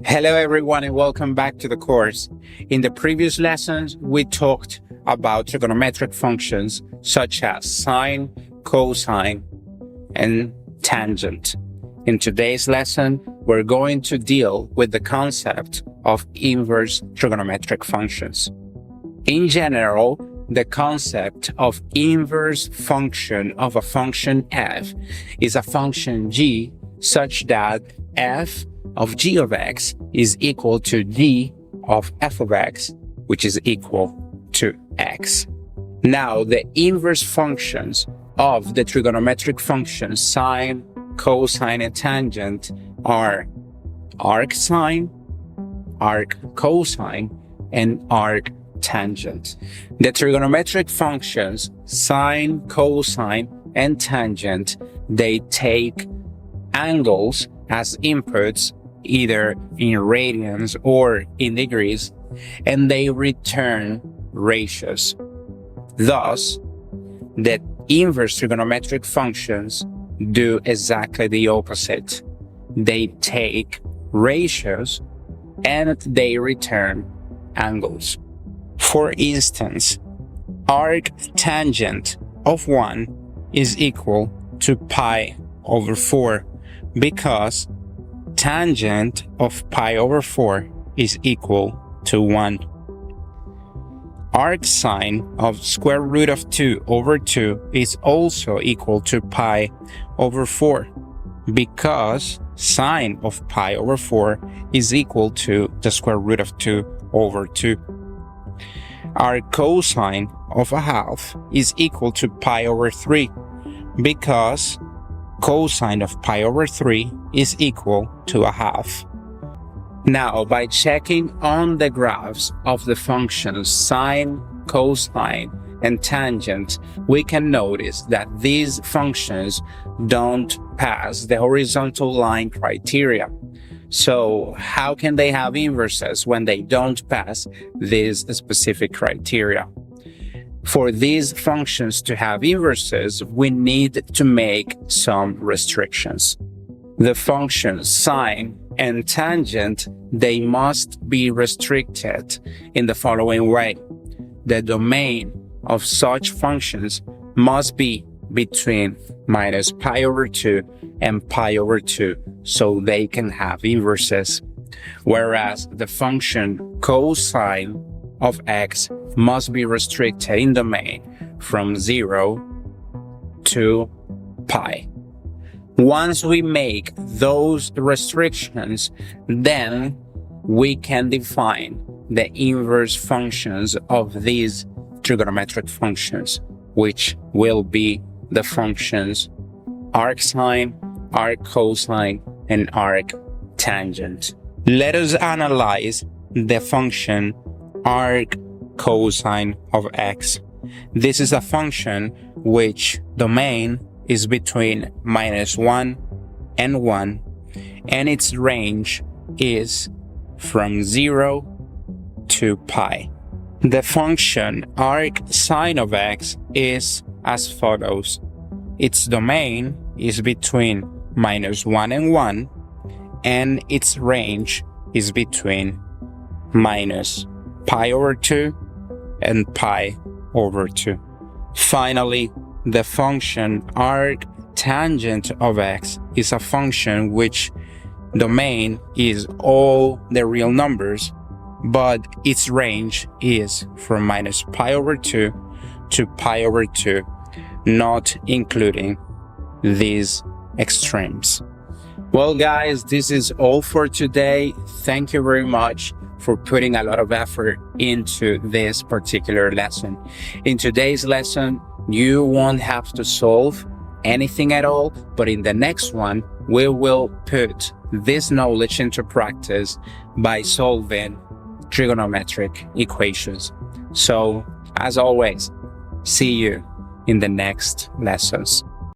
Hello everyone and welcome back to the course. In the previous lessons, we talked about trigonometric functions such as sine, cosine, and tangent. In today's lesson, we're going to deal with the concept of inverse trigonometric functions. In general, the concept of inverse function of a function f is a function g such that f of g of x is equal to d of f of x, which is equal to x. Now, the inverse functions of the trigonometric functions sine, cosine, and tangent are arcsine, arccosine, and arctangent. The trigonometric functions sine, cosine, and tangent, they take angles as inputs either in radians or in degrees, and they return ratios. Thus, the inverse trigonometric functions do exactly the opposite. They take ratios and they return angles. For instance, arctangent of 1 is equal to pi over 4 because tangent of pi over 4 is equal to 1. Arcsine of square root of 2 over 2 is also equal to pi over 4 because sine of pi over 4 is equal to the square root of 2 over 2. Arccosine of a half is equal to pi over 3 because cosine of pi over 3 is equal to a half. Now, by checking on the graphs of the functions sine, cosine, and tangent, we can notice that these functions don't pass the horizontal line criteria. So, how can they have inverses when they don't pass these specific criteria? For these functions to have inverses, we need to make some restrictions. The functions sine and tangent, they must be restricted in the following way. The domain of such functions must be between minus pi over 2 and pi over 2 so they can have inverses. Whereas the function cosine of x must be restricted in domain from 0 to pi. Once we make those restrictions, then we can define the inverse functions of these trigonometric functions, which will be the functions arcsine, arccosine, and arctangent. Let us analyze the function arccosine of x. This is a function which domain is between minus 1 and 1, and its range is from 0 to pi. The function arcsine of x is as follows. Its domain is between minus 1 and 1, and its range is between minus pi over 2 and pi over 2. Finally, the function arctangent of x is a function which domain is all the real numbers, but its range is from minus pi over 2 to pi over 2, not including these extremes. Well guys, this is all for today. Thank you very much for putting a lot of effort into this particular lesson. In today's lesson, you won't have to solve anything at all, but in the next one, we will put this knowledge into practice by solving trigonometric equations. So, as always, see you in the next lessons.